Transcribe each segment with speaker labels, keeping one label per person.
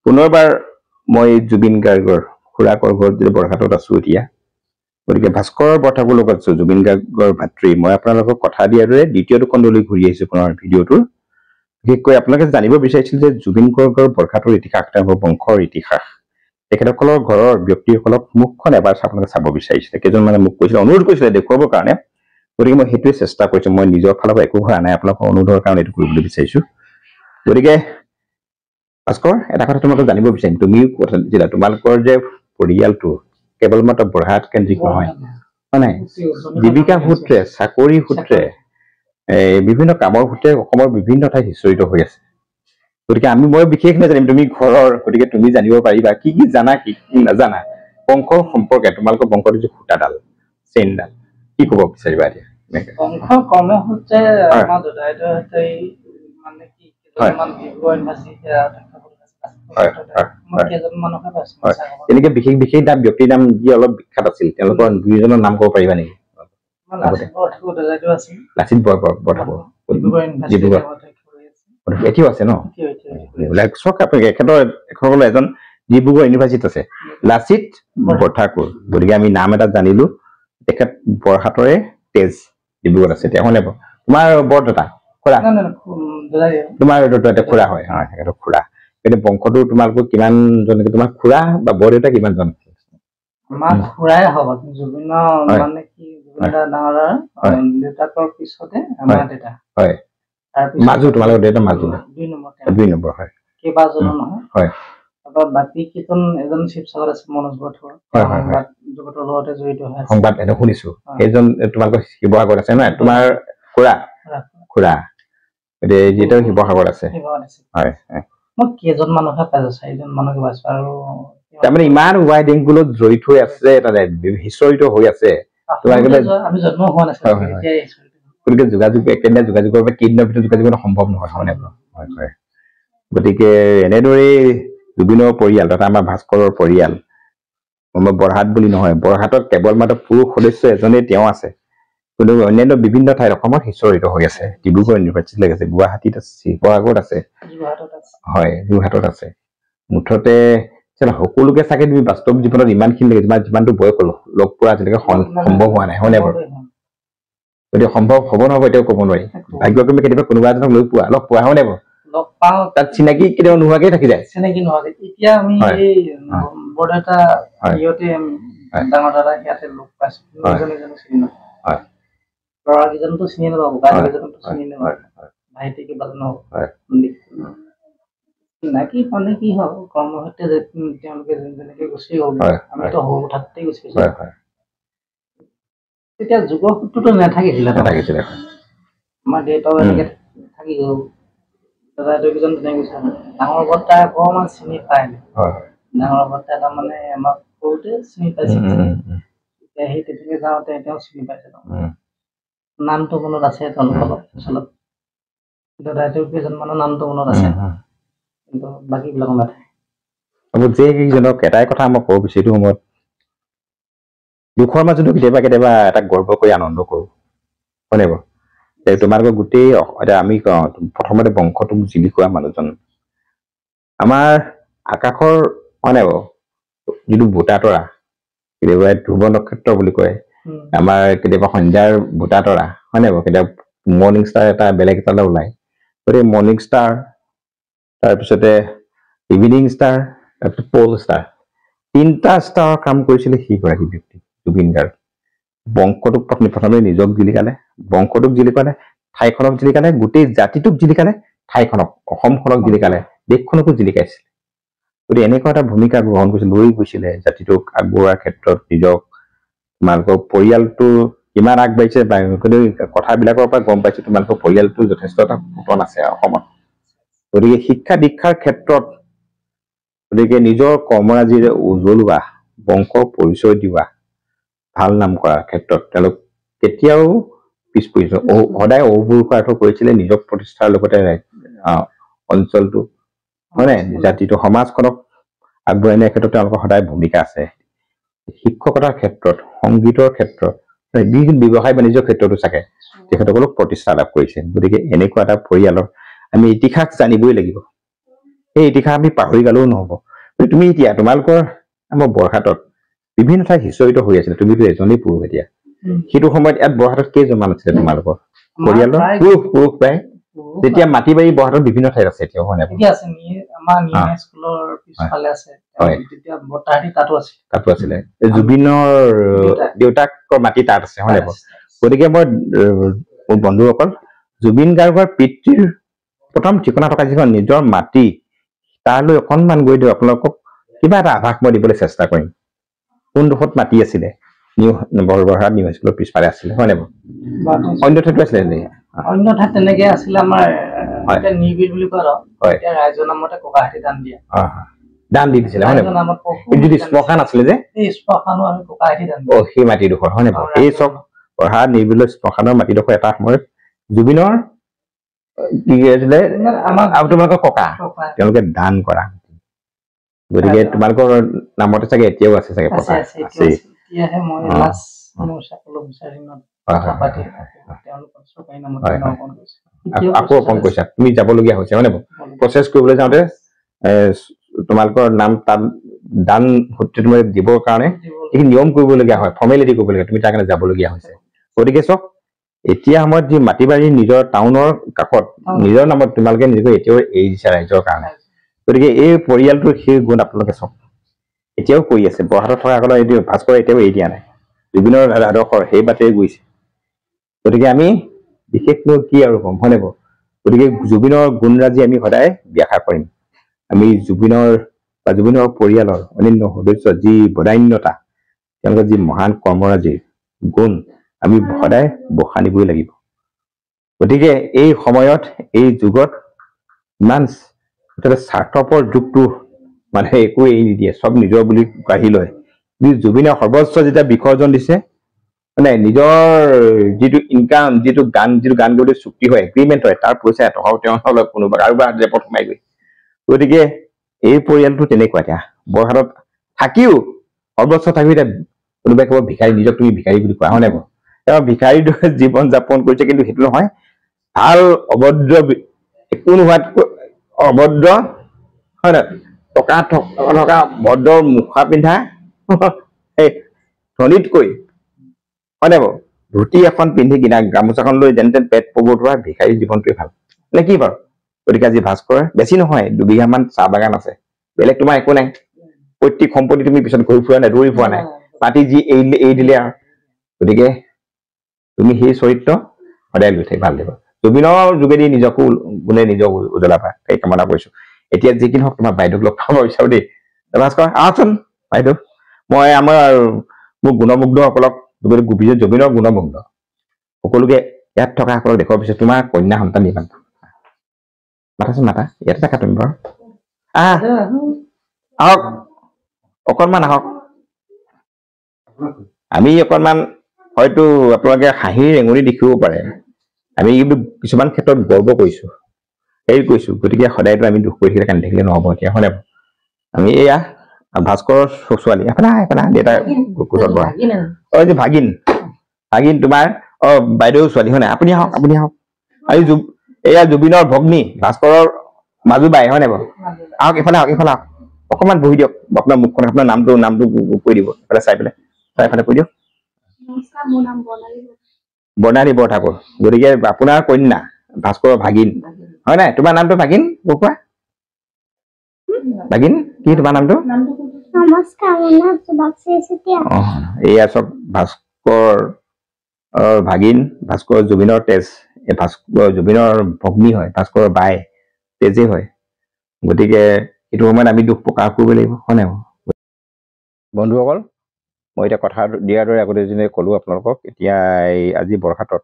Speaker 1: পুনৰবাৰ মই জুবিন গাৰ্গৰ খুৰাকৰ ঘৰত যদি বৰঘাটত আছো এতিয়া গতিকে ভাস্কৰ বৰঠাকুৰ লগত আছো জুবিন গাৰ্গৰ ভাতৃ মই আপোনালোকক কথা দিয়াৰ দৰে দ্বিতীয়টো খণ্ডলৈ ঘূৰি আহিছো পুনৰ ভিডিঅ'টোৰ বিশেষকৈ আপোনালোকে জানিব বিচাৰিছিল যে জুবিন গাৰ্গৰ বৰঘাটৰ ইতিহাস তেওঁলোকৰ বংশৰ ইতিহাস তেখেতসকলৰ ঘৰৰ ব্যক্তিসকলক মুখখন এবাৰ আপোনালোকে চাব বিচাৰিছিলে কেইজনমানে মোক কৈছিলে অনুৰোধ কৰিছিলে দেখুৱাবৰ কাৰণে গতিকে মই সেইটোৱে চেষ্টা কৰিছো মই নিজৰ ফালৰ পৰা একো হোৱা নাই আপোনালোকৰ অনুৰোধৰ কাৰণে এইটো কৰিবলৈ বিচাৰিছো গতিকে ভাস্কৰ এটা কথা তোমালোকে জানিব বিচাৰিম তুমিও কথা দিলা তোমালোকৰ যে পৰিয়ালটো কেৱল মাত্ৰ বৰহাট কেন্দ্ৰিক নহয় মানে জীৱিকা সূত্ৰে চাকৰি সূত্ৰে বিভিন্ন কামৰ সূত্ৰে অসমৰ বিভিন্ন ঠাইত সিঁচৰিত হৈ আছে গতিকে মই বিশেষ নাজানিম তুমি ঘৰৰ গতিকে তুমি জানিব পাৰিবা কি কি জানা কি কি নাজানা বংশ সম্পৰ্কে তোমালোকৰ বংশৰ যে খুঁটাডাল চেইনডাল কি ক'ব বিচাৰিবা এতিয়া
Speaker 2: বংশ কৰ্মসূত্ৰে আমাৰ দেউতাইটো মানে কি কেইজনমান ডিব্ৰুগড় ইউনিভাৰ্চিটি
Speaker 1: তেনেকে বিশেষ বিশেষ ব্যক্তিৰ নাম যি অলপ বিখ্যাত আছিল তেওঁলোকৰ দুইজনৰ নাম ক'ব পাৰিবা নেকি লাচিত বৰঠাকুৰ এতিয়াও আছে ন চক এখেতৰ এজন ডিব্ৰুগড় ইউনিভাৰ্চিটিত আছে লাচিত বৰঠাকুৰ গতিকে আমি নাম এটা জানিলো তেখেত বৰহাটৰে তেজ ডিব্ৰুগড়ত আছে এতিয়া হয়নে তোমাৰ বৰদেউতা খুৰা তোমাৰ খুৰা হয় তেখেতৰ খুৰা কিন্তু বংশটো তোমালোকৰ কিমান জন তোমাৰ খুৰা বা বৰদেউতা কিমান জন
Speaker 2: আমাৰ খুৰাই হ'ব জুবিনৰ মানে কি জুবিন ডাঙৰ দেউতাকৰ পিছতে আমাৰ দেউতা
Speaker 1: হয় মাজু তোমালোকৰ দেউতা মাজু 2 নম্বৰ হয়
Speaker 2: কেইবাজনো নহয় হয় বাকী কেইজন এজন শিৱসাগৰ আছে মনোজ বৰঠাকুৰ জগতৰ লগতে জড়িত হৈ আছে
Speaker 1: সংবাদ এটা শুনিছো সেইজন তোমালোকৰ শিৱসাগৰত আছে নহয় তোমাৰ খুৰা এতিয়া শিৱসাগৰত আছে হয়
Speaker 2: মই কেইজন মানুহে পাইছো 4জন মানুহ পাইছো আৰু
Speaker 1: তাৰমানে ইমান ৱাইড এংগুলত জড়িত হৈ আছে তাতে হিষ্টৰিত হৈ আছে
Speaker 2: আমি জন্ম হোৱা নাছিলো
Speaker 1: গতিকে যোগাযোগ একেদিনা যোগাযোগৰ পৰা কেইদিনৰ ভিতৰত যোগাযোগ সম্ভৱ নহয় হয় হয় গতিকে এনেদৰেই জুবিনৰ পৰিয়াল তথা আমাৰ ভাস্কৰৰ পৰিয়াল মই বৰহাট বুলি নহয় বৰহাটত কেৱল মাত্ৰ পুৰুষ সদস্য এজনেই তেওঁ আছে কিন্তু অন্যান্য বিভিন্ন ঠাইত অসমত সিঁচৰিত হৈ আছে ডিব্ৰুগড় ইউনিভাৰ্চিটিত আছে গুৱাহাটীত আছে শিৱসাগৰত আছে হয় যোৰহাটত আছে মুঠতে সকলোকে চাগে তুমি বাস্তৱ জীৱনত ইমানখিনি লাগে যিমানটো বয়স লগ পোৱা আজিলৈকে সম্ভৱ হোৱা নাই হয়নে বাৰু গতিকে সম্ভৱ হ'ব নহ'ব এতিয়াও ক'ব নোৱাৰি ভাগ্যক্ৰমে কেতিয়াবা কোনোবা এজনক লগ পোৱা হয় নাই বাৰু
Speaker 2: লগ পাওঁ
Speaker 1: তাত চিনাকি কেতিয়াবা নোহোৱাকৈ থাকি যায়
Speaker 2: চিনাকি নোহোৱাকৈ এতিয়া আমি এই বৰদেউতা ইয়াতে ডাঙৰ দাদা ইয়াতে লগ পাইছো এজনে চিনি নাপাওঁ ল'ৰাকেইজনতো চিনি নাপাব গাইকেইজনতো চিনি নাপাব ভাইটি কিবা নহ'ব চিনাকি পালে কি হ'ব কৰ্মসূত্ৰে তেওঁলোকে যেনেকে গুচি গ'ল আমিতো সৰু থাকোঁতেই গুচি গৈছো তেতিয়া যুগসূত্ৰটো নাথাকিছিলে আমাৰ দেউতাও এনেকে থাকি গ'ল দাদা দুইজন তেনেকে গুচি গ'ল ডাঙৰ বৰ্তা অকণমান চিনি পায় ডাঙৰ বৰ্তা তাৰমানে আমাক সৰুতে চিনি পাইছিল এতিয়া সেই তেনেকে যাওঁতে তেওঁ চিনি পাইছে নামটো মনত আছে তেওঁলোকৰ অলপ দাদা কেইজনমানৰ নামটো মনত আছে কিন্তু বাকীবিলাক নাথাকে
Speaker 1: যিকেইজনক এটাই কথা মই ক'ব বিচাৰিছো সময়ত দুখৰ মাজতো কেতিয়াবা কেতিয়াবা এটা গৰ্ব কৰি আনন্দ কৰো হয়নে বাৰু তোমালোকৰ গোটেই আমি প্ৰথমতে বংশটোক জিলিকোৱা মানুহজন আমাৰ আকাশৰ হয়নে বাৰু যিটো বুটা তৰা কেতিয়াবা ধ্ৰুৱ নক্ষত্ৰ বুলি কয় আমাৰ কেতিয়াবা সন্ধ্যাৰ বুটা তৰা হয়নে বাৰু কেতিয়াবা মৰ্ণিং ষ্টাৰ এটা বেলেগ এটা ওলায় গতিকে মৰ্ণিং ষ্টাৰ তাৰপিছতে ইভিনিং ষ্টাৰ তাৰপিছত পল ষ্টাৰ 3টা ষ্টাৰৰ কাম কৰিছিলে সেইগৰাকী ব্যক্তি জুবিন গাৰ্গ বংশটোক প্ৰথমে নিজক জিলিকালে বংশটোক জিলিকালে ঠাইখনক জিলিকালে গোটেই জাতিটোক জিলিকালে ঠাইখনক অসমখনক জিলিকালে দেশখনকো জিলিকাইছিলে গতিকে এনেকুৱা এটা ভূমিকা গ্ৰহণ কৰিছিল লৈ গৈছিলে জাতিটোক আগবঢ়োৱাৰ ক্ষেত্ৰত নিজক তোমালোকৰ পৰিয়ালটো কিমান আগবাঢ়িছে কথাবিলাকৰ পৰা গম পাইছো তোমালোকৰ পৰিয়ালটো যথেষ্ট এটা পতন আছে অসমত গতিকে শিক্ষা দীক্ষাৰ ক্ষেত্ৰত গতিকে নিজৰ কৰ্মৰাজিৰে উজ্বলোৱা বংশ পৰিচয় দিয়া ভাল নাম কৰাৰ ক্ষেত্ৰত তেওঁলোক কেতিয়াও পিছ পৰিছে সদায় অপুৰুষাৰ্থ কৰিছিলে নিজক প্ৰতিষ্ঠাৰ লগতে অঞ্চলটো মানে জাতিটো সমাজখনক আগবঢ়াই নিয়াৰ ক্ষেত্ৰত তেওঁলোকৰ সদায় ভূমিকা আছে শিক্ষকতাৰ ক্ষেত্ৰত সংগীতৰ ক্ষেত্ৰত ব্যৱসায় বাণিজ্যৰ ক্ষেত্ৰতো চাগে তেখেতসকলক প্ৰতিষ্ঠা লাভ কৰিছে গতিকে এনেকুৱা এটা পৰিয়ালৰ আমি ইতিহাস জানিবই লাগিব সেই ইতিহাস আমি পাহৰি গ'লেও নহ'ব। তুমি এতিয়া তোমালোকৰ আমাৰ বৰহাটত বিভিন্ন ঠাইত সিঁচৰিত হৈ আছিলে, তুমিতো এজনেই পুৰুষ এতিয়া। সেইটো সময়ত ইয়াত বৰহাটত কেইজনমান আছিলে তোমালোকৰ পৰিয়ালৰ? পুৰুষ প্ৰায়। তেতিয়া মাটি বাৰী বৰহাটত বিভিন্ন ঠাইত আছে এতিয়াও, হয় নাই? তাতো আছিলে। জুবিনৰ দেউতাকৰ মাটি তাত আছে, হয় নাই? গতিকে মই মোৰ বন্ধুসকল, জুবিন গাৰ্গৰ পিতৃৰ প্ৰথম ঠিকনা থকা যিখন নিজৰ মাটি, তালৈ অকণমান গৈ দিওঁ আপোনালোকক কিবা এটা আভাস মই দিবলৈ চেষ্টা কৰিম। কোনডোখৰত মাটি আছিলে? বৰবৰহাট নিউ হাইস্কুলৰ পিছফালে আছিলে, হয় নাই? অন্য ঠাইতো আছিলে নেকি?
Speaker 2: অন্য ঠাইত তেনেকে আছিলে আমাৰ নিবিল বুলি কয় এতিয়া ৰাইজৰ নামতে ককাহাটী দান দিয়া।
Speaker 1: দান দি দিছিলে, হয় নাই? যিটো শ্মশান আছিলে যে
Speaker 2: এই শ্মশানো আমি ককাহাটী দান
Speaker 1: দিওঁ। সেই মাটিডোখৰ, হয় নাই? এই চব বৰহাট নিবিলৰ শ্মশানৰ মাটিডোখৰ এটা সময়ত জুবিনৰ কি আছিলে তোমালোকৰ ককা, তেওঁলোকে দান কৰা। গতিকে তোমালোকৰ নামতে চাগে এতিয়াও আছে চাগে পতা আছে। আকৌ অপন কৈছা, তুমি যাবলগীয়া হৈছে, হয় নাই? প্ৰচেছ কৰিবলৈ যাওঁতে তোমালোকৰ নাম তাত দান তুমি দিবৰ কাৰণে এইখিনি নিয়ম কৰিবলগীয়া হয়, ফৰ্মেলিটি কৰিবলগীয়া, তুমি তাৰ কাৰণে যাবলগীয়া হৈছে। গতিকে চব এতিয়া সময়ত যি মাটি বাৰী নিজৰ টাউনৰ কাষত নিজৰ নামত তোমালোকে নিজকে এতিয়াও এৰি দিছা ৰাইজৰ কাৰণে। গতিকে এই পৰিয়ালটোৰ সেই গুণ আপোনালোকে চব এতিয়াও কৰি আছে। বৰহাটত থকা সকলে এইটো ভাস্কৰ এতিয়াও এৰি দিয়া নাই, জুবিনৰ আদৰ্শৰ সেই বাটেই গৈছে। গতিকে আমি বিশেষকৈ কি আৰু কম, হয় নাই? গতিকে জুবিনৰ গুণৰাজি আমি সদায় ব্যাখ্যা কৰিম। আমি জুবিনৰ বা জুবিনৰ পৰিয়ালৰ অন্যান্য সদস্য যি বদান্যতা, তেওঁলোকৰ যি মহান কৰ্মৰাজিৰ গুণ আমি সদায় বখা নিবই লাগিব। গতিকে এই সময়ত এই যুগত ইমান স্বাৰ্থপৰ যুগটো মানে একো এৰি নিদিয়ে, চব নিজৰ বুলি কাঢ়ি লয়। জুবিনে সৰ্বোচ্চ যেতিয়া বিসৰ্জন দিছে, মানে নিজৰ যিটো ইনকাম, যিটো গান গাবলৈ চুক্তি হয়, এগ্ৰিমেণ্ট হয়, তাৰ পইচা এটকাও তেওঁ নলয় কোনোবা কাৰোবাৰ জেপত সোমাই গৈ। গতিকে এই পৰিয়ালটো তেনেকুৱা। এতিয়া বৰহাটত থাকিও সৰ্বোচ্চ থাকিও এতিয়া কোনোবাই ক'ব ভিখাৰী, নিজক তুমি ভিখাৰী বুলি কোৱা, হয় নাই? তেওঁ ভিখাৰীৰ দৰে জীৱন যাপন কৰিছে, কিন্তু সেইটো নহয়। ভাল অভদ্ৰ একো নোহোৱাতকৈ অভদ্ৰ, হয় নাই? টকা থকা ভদ্ৰ মুখা পিন্ধা ধনীতকৈ, হয় নাই? ধুতি এখন পিন্ধি কিনা গামোচাখন লৈ যেন তেন পেট পগোৱা ভিখাৰী জীৱনটোৱে ভাল নে কি বাৰু? গতিকে আজি ভাস্কৰ বেছি নহয়, 2 বিঘামান চাহ বাগান আছে, বেলেগ তোমাৰ একো নাই। পৈতৃক সম্পত্তি তুমি পিছত ঘূৰি ফুৰা নাই, দৌৰি পোৱা নাই, মাটি যি এৰি দিলে আৰু। গতিকে তুমি সেই চৰিত্ৰ সদায় লৈ থাকি ভাল লাগিব। জুবিনৰ যোগেদি নিজকো নিজক উজলা পায়, সেই কামনা কৰিছো। এতিয়া যিকি নহওক তোমাৰ বাইদেউক লগ পাব বিচাৰো দেই। ভাস্কৰ আহকচোন বাইদেউ। মই মোৰ গুণমুগ্ধসকলক, জুবিনৰ গুণমুগ্ধ সকলোকে ইয়াত থকা সকলক দেখুৱাৰ পিছত তোমাৰ কন্যা সন্তান ইমান মাতাচোন, মাতা। ইয়াতে থাকা তুমি বাৰু, আহক অকণমান আহক। আমি অকণমান হয়তো আপোনালোকে হাঁহিৰ ৰেঙনি দেখিব পাৰে, আমি কিন্তু কিছুমান ক্ষেত্ৰত গৰ্ব কৰিছো, হেৰি কৰিছো। গতিকে সদায়তো আমি দুখ কৰি থাকিলে কান্দি থাকিলে নহব এতিয়া, হয় নাই? আমি এয়া ভাস্কৰৰ ছোৱালী দেউতা কোচত বহা যে ভাগিন তোমাৰ বাইদেউ ছোৱালী, হয় নাই? আপুনি আহক, আপুনি আহক। আৰু এয়া জুবিনৰ ভগ্নী ভাস্কৰৰ মাজু বাই, হয় নাই বাৰু? আহক এইফালে, আহক এইফালে, আহক অকণমান বহি দিয়ক। আপোনাৰ মুখখন, আপোনাৰ নামটো কৈ দিব, এইফালে চাই পেলাই, এইফালে কৈ দিয়ক। বৰ্ণালী বৰঠাকুৰ। গতিকে আপোনাৰ কন্যা ভাস্কৰৰ ভাগিন, হয় নাই? তোমাৰ নামটো ভাগিন কোৱা, ভাগিন কি তোমাৰ নামটো? এয়া চব ভাস্কৰ ভাগিন, ভাস্কৰ জুবিনৰ তেজ, ভাস্কৰ জুবিনৰ ভগ্নী হয়, ভাস্কৰৰ বাই তেজে হয়। গতিকে এইটো সময়ত আমি দুখ প্ৰকাশ কৰিব লাগিব, হয় নাই? বন্ধুসকল, মই এতিয়া কথা দিয়াৰ দৰে আগতে যেনে ক'লো আপোনালোকক, এতিয়া আজি বৰহাটত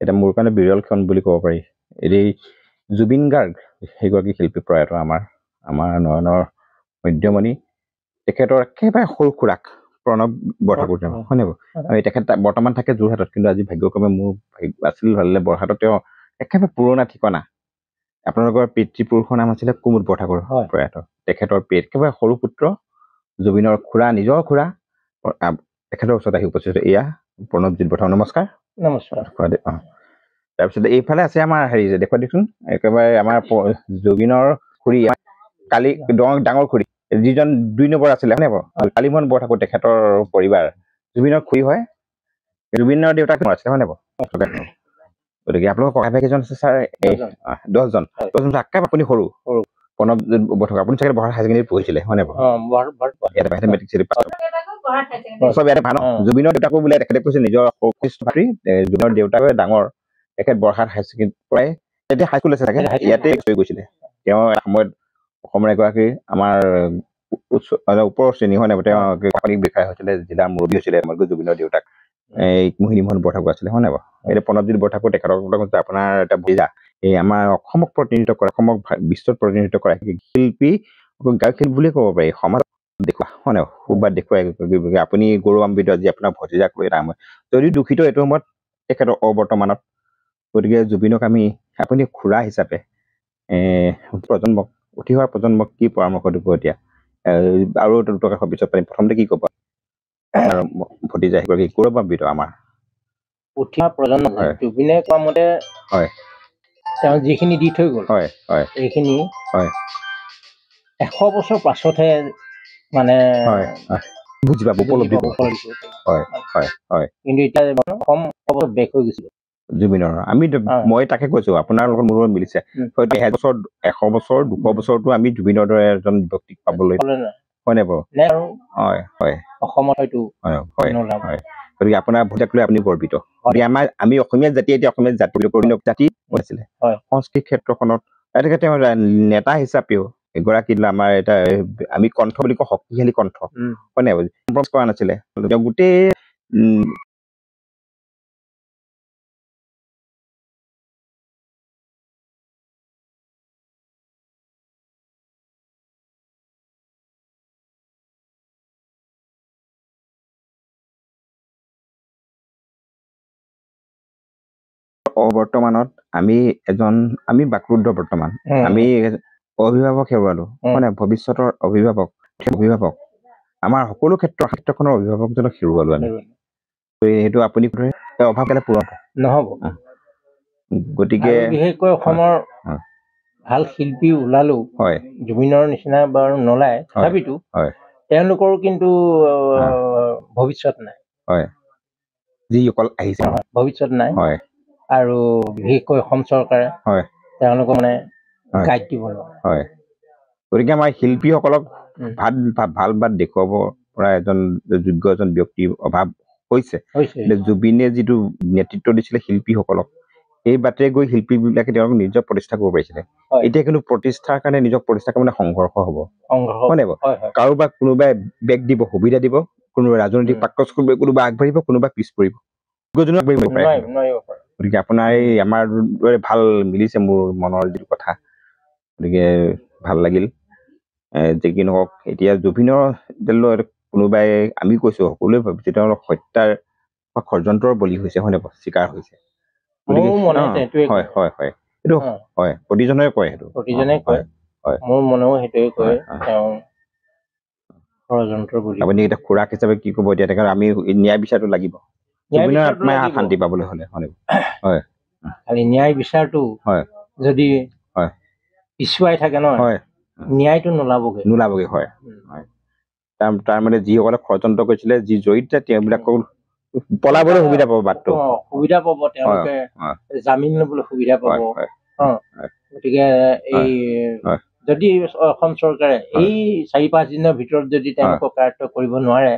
Speaker 1: এতিয়া মোৰ কাৰণে বিৰল ক্ষণ বুলি ক'ব পাৰি। এই জুবিন গাৰ্গ সেইগৰাকী শিল্পী প্ৰয়াত আমাৰ নয়নৰ মধ্যমণি, তেখেতৰ একেবাৰে সৰু খুৰাক প্ৰণৱ বৰঠাকুৰ, হয় নাই? আৰু তেখেত বৰ্তমান থাকে যোৰহাটত, কিন্তু আজি ভাগ্যক্ৰমে মোৰ আছিল ভালে বৰহাটত তেওঁ একেবাৰে পুৰণা ঠিকনা। আপোনালোকৰ পিতৃপুৰুষৰ নাম আছিলে কুমুদ বৰঠাকুৰ প্ৰয়াত। তেখেতৰ একেবাৰে সৰু পুত্ৰ জুবিনৰ খুৰা, নিজৰ খুৰা, তেখেতৰ ওচৰত আহি উপস্থিত। এয়া প্ৰণৱজিৎ বৰঠাকুৰ, নমস্কাৰ। তাৰপিছত এইফালে আছে আমাৰ হেৰি, দেখুৱাই দিয়কচোন, একেবাৰে আমাৰ জুবিনৰ খুৰী কালি ডাঙৰ খুৰী যিজন 2 নম্বৰ আছিলে হয়নে বাৰু কালিমোহন বৰঠাকুৰ তেখেতৰ পৰিবাৰ জুবিনৰ খুৰী হয় জুবিনৰ দেউতাক আছিলে হয়নে বাৰু গতিকে আপোনালোকৰ ককাই ভাই কেইজন আছে ছাৰ 10জন আকাই আপুনি সৰু প্ৰণৱ বৰঠাকুৰ আপুনি চাগে বৰহাট হাই ছেকেণ্ডেৰীত পঢ়িছিলে হয়নে বাৰু মেট্ৰিক চব ইয়াতে ভাল জুবিনৰ দেউতাকো বোলে তেখেতে কৈছে নিজৰ ভাতৃ জুবিনৰ দেউতাকে ডাঙৰ তেখেত বৰহাট হাই ছেকেণ্ডেৰীত পৰাই তেতিয়া হাইস্কুল আছে চাগে ইয়াতে হৈ গৈছিলে তেওঁ সময়ত অসমৰ এগৰাকী আমাৰ ওপৰৰ শ্ৰেণী হয় নাই তেওঁ বিষয়া হৈছিলে জিলাৰ মুৰব্বী হৈছিলে জুবিনৰ দেউতাক মোহিনীমোহন বৰঠাকুৰ আছিলে হয় নাই বাৰু এতিয়া প্ৰণৱজিৎ বৰঠাকুৰ তেখেতৰ আপোনাৰ এটা বুজা এই আমাৰ অসমক প্ৰতিনিধিত্ব কৰা অসমক বিশ্বত প্ৰতিনিধিত্ব কৰা শিল্পী গায়ক বুলিয়ে ক'ব পাৰি সমাজ দেখুওৱা হয় নাই সুবাদ দেখুৱাই আপুনি গৌৰৱান্বিত আজি আপোনাৰ ভতিজাক লৈ এটা সময় যদি দুখিত এইটো সময়ত তেখেতৰ অবৰ্তমানত গতিকে জুবিনক আমি আপুনি খুৰা হিচাপে প্ৰজন্মক উঠি অহা প্ৰজন্মক কি পৰামৰ্শ দিব এতিয়া আৰু দুটকা পিছত পাৰিম প্ৰথমতে কি ক'ব ভতিজা এগৰাকী গৌৰৱান্বিত আমাৰ
Speaker 2: উঠি অহা প্ৰজন্ম জুবিনে কোৱা মতে
Speaker 1: হয়
Speaker 2: তেওঁ যিখিনি দি থৈ গ'ল
Speaker 1: হয় হয়
Speaker 2: এইখিনি
Speaker 1: হয়
Speaker 2: 100 বছৰ পাছতহে মানে
Speaker 1: বুজি পাব উপলব্ধি হয় হয় হয়
Speaker 2: কিন্তু এতিয়া কম খবৰ বেক হৈ গৈছিল
Speaker 1: জুবিনৰ আমি মই তাকে কৈছো আপোনাৰ লগত মোৰ মিলিছে হয়তো 100 বছৰ 200 বছৰটো আমি জুবিনৰ দৰে এজন ব্যক্তিক পাবলৈ হয় নাই বাৰু হয় হয়
Speaker 2: অসমত হয়তো
Speaker 1: হয় হয় গতিকে আপোনাৰ ভোটাক লৈ আপুনি গৰ্বিত গতিকে আমাৰ আমি অসমীয়া জাতি এতিয়া অসমীয়া জাতি জাতি হৈছিলে সংস্কৃতি ক্ষেত্ৰখনত এনেকে তেওঁ নেতা হিচাপেও এগৰাকী আমাৰ এটা আমি কণ্ঠ বুলি কওঁ শক্তিশালী কণ্ঠ হয় নাই কৰা নাছিলে গোটেই বৰ্তমানত আমি বাকৰুদ্ধ বৰ্তমান আমি অভিভাৱক হেৰুৱালো মানে ভৱিষ্যতৰ অভিভাৱক আমাৰ সকলো ক্ষেত্ৰখনৰ অভিভাৱকজনক হেৰুৱালো আমি সেইটো আপুনি অভাৱ কেলে পূৰণ
Speaker 2: নহ'ব গতিকে বিশেষকৈ অসমৰ ভাল শিল্পী ওলালো
Speaker 1: হয়
Speaker 2: জুবিনৰ নিচিনা বাৰু নোলায় তথাপিতো তেওঁলোকৰো কিন্তু ভৱিষ্যত নাই
Speaker 1: হয় যিসকল আহিছে
Speaker 2: ভৱিষ্যত নাই
Speaker 1: হয়
Speaker 2: আৰু বিশেষকৈ অসম চৰকাৰে হয় তেওঁলোকক মানে গাইড দিব লাগে
Speaker 1: হয় গতিকে আমাৰ শিল্পীসকলক ভাল বাট দেখুৱাব পৰা এজন যোগ্য এজন ব্যক্তিৰ অভাৱ হৈছে জুবিনে যিটো নেতৃত্ব দিছিলে শিল্পীসকলক এই বাটেৰে গৈ শিল্পীবিলাকে তেওঁলোকক নিজৰ প্ৰতিষ্ঠা কৰিব পাৰিছিলে এতিয়া কিন্তু প্ৰতিষ্ঠাৰ কাৰণে নিজক প্ৰতিষ্ঠা কৰিবলৈ সংঘৰ্ষ হ'ব হয় নাই কাৰোবাক কোনোবাই বেগ দিব সুবিধা দিব কোনোবাই ৰাজনৈতিক প্ৰাক্তচ কৰিব কোনোবা আগবাঢ়িব কোনোবা পিছ পৰিব গতিকে আপোনাৰ এই আমাৰ দৰে ভাল মিলিছে মোৰ মনৰ যিটো কথা গতিকে ভাল লাগিল যে কি নহওক এতিয়া জুবিনৰ কোনোবাই আমি কৈছো সকলোৱে ভাবিছে তেওঁলোক হত্যাৰ বা ষড়যন্ত্ৰৰ বলি হৈছে হয় নাই চিকাৰ হৈছে হয় হয় হয় এইটো হয় প্ৰতিজনে কয় সেইটো
Speaker 2: প্ৰতিজনে কয় মোৰ মনেও সেইটোৱে কয় ষড়যন্ত্ৰৰ বলি
Speaker 1: আপুনি এতিয়া খুৰাক হিচাপে কি ক'ব এতিয়া তেখেত আমি ন্যায় বিচাৰটো লাগিব জুবিনৰ আত্মাই শান্তি পাবলৈ হ'লে হয়
Speaker 2: খালি ন্যায় বিচাৰটো হয় যদি হয় পিছুৱাই থাকে নহয় ন্যায়টো নোলাবগে হয় তাৰ মানে যিসকলে ষড়যন্ত্ৰ কৰিছিলে যি জড়িত তেওঁবিলাকক পলাবলৈ সুবিধা পাব বাটটো সুবিধা পাব তেওঁলোকে জামিন ল'বলৈ সুবিধা পাব গতিকে এই যদি অসম চৰকাৰে এই 4-5 দিনৰ ভিতৰত যদি তেওঁলোকক কাৰ্য কৰিব নোৱাৰে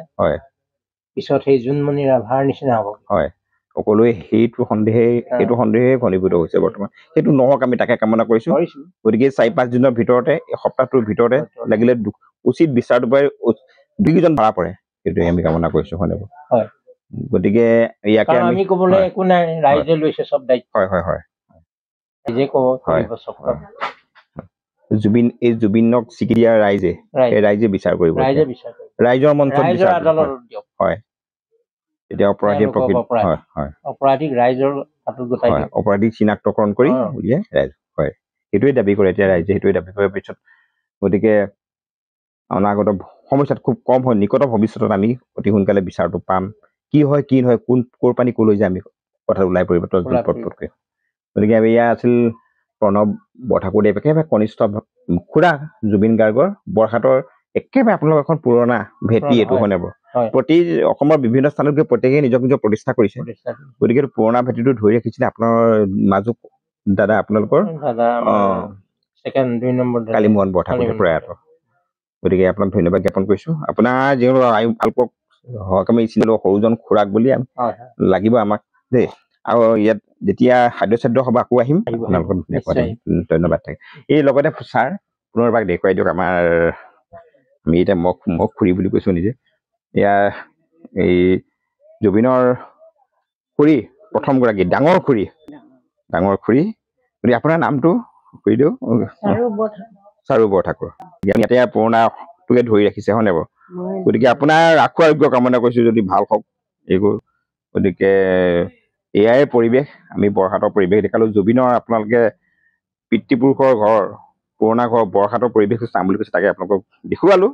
Speaker 2: পিছত সেই জোনমণি ৰাভাৰ নিচিনা হ'ব হয় সকলোৱে সেইটো সন্দেহে ঘনীভূত হৈছে বৰ্তমান সেইটো নহওক আমি তাকে কামনা কৰিছো গতিকে 4-5 দিনৰ ভিতৰতে সপ্তাহটোৰ ভিতৰতে লাগিলে উচিত বিচাৰটো পাই দুইজন ধৰা পৰে সেইটোৱে আমি কামনা কৰিছো হয় গতিকে ইয়াকে আমি ক'বলৈ একো নাই ৰাইজে লৈছে চব দায়িত্ব হয় হয় হয় ৰাইজে ক'ব জুবিনক স্বীকৃতি দিয়া ৰাইজে বিচাৰ কৰিব ৰাইজৰ মঞ্চত হয় এতিয়া অপৰাধীক ৰাইজৰ অপৰাধীক চিনাক্তকৰণ কৰি উলিয়াই ৰাইজ হয় সেইটোৱে দাবী কৰে এতিয়া ৰাইজে সেইটোৱে দাবী কৰাৰ পিছত গতিকে অনাগত সমস্যাত খুব কম হয় নিকট ভৱিষ্যতত আমি অতি সোনকালে বিচাৰটো পাম কি হয় কি নহয় কোন ক'ৰ পানী ক'লৈ যায় আমি কথা ওলাই পৰিব গতিকে এয়া আছিল প্ৰণৱ বৰঠাকুৰদেৱ একেবাৰে কনিষ্ঠ
Speaker 1: খুৰা জুবিন গাৰ্গৰ বৰহাটৰ একেবাৰে আপোনালোকৰ এখন পুৰণা ভেটি এইটো হয় নাই প্ৰতি অসমৰ বিভিন্ন স্থানত গৈ প্ৰত্যেকে নিজক নিজৰ প্ৰতিষ্ঠা কৰিছে গতিকে পুৰণা ভেটিটো ধৰি ৰাখিছিলে আপোনাৰ মাজত দাদা আপোনালোকৰ কালিমোহন বৰঠাকুৰ প্ৰয়াত গতিকে আপোনাক ধন্যবাদ জ্ঞাপন কৰিছো আপোনাৰ যিবোৰ আপোনালোকক আমি চিনিলো সৰুজন খুৰাক বুলি লাগিব আমাক দেই আৰু ইয়াত যেতিয়া খাদ্য হ'ব আকৌ আহিম আপোনালোকৰ ধন্যবাদ থাকে এই লগতে ছাৰ পুনৰবাৰ দেখুৱাই দিয়ক আমাৰ আমি এতিয়া মোক খুৰী বুলি কৈছো নিজে এয়া এই জুবিনৰ খুৰী প্ৰথম গৰাকী ডাঙৰ খুৰী গতিকে আপোনাৰ নামটো কৈ দিওঁ চাৰু বৰঠাকুৰ ইয়াতে পুৰণাটোকে ধৰি ৰাখিছে হয় নাই বাৰু গতিকে আপোনাৰ আশু আৰোগ্য কামনা কৰিছো যদি ভাল হওক এইবোৰ গতিকে এয়াই পৰিৱেশ আমি বৰহাটৰ পৰিৱেশ দেখালো জুবিনৰ আপোনালোকে পিতৃপুৰুষৰ ঘৰ পুৰণা ঘৰ বৰহাটৰ পৰিৱেশটো চাম বুলি কৈছে তাকে আপোনালোকক দেখুৱালো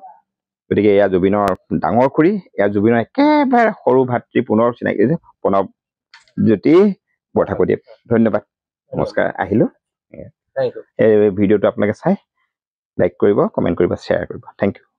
Speaker 1: গতিকে এয়া জুবিনৰ ডাঙৰ খুৰী এয়া জুবিনৰ একেবাৰে সৰু ভাতৃ পুনৰ চিনাকি হৈছে প্ৰণৱ জ্যোতি বৰঠাকুৰ ধন্যবাদ নমস্কাৰ আহিলো এই ভিডিঅ'টো আপোনালোকে চাই লাইক কৰিব কমেণ্ট কৰিব শ্বেয়াৰ কৰিব থেংক ইউ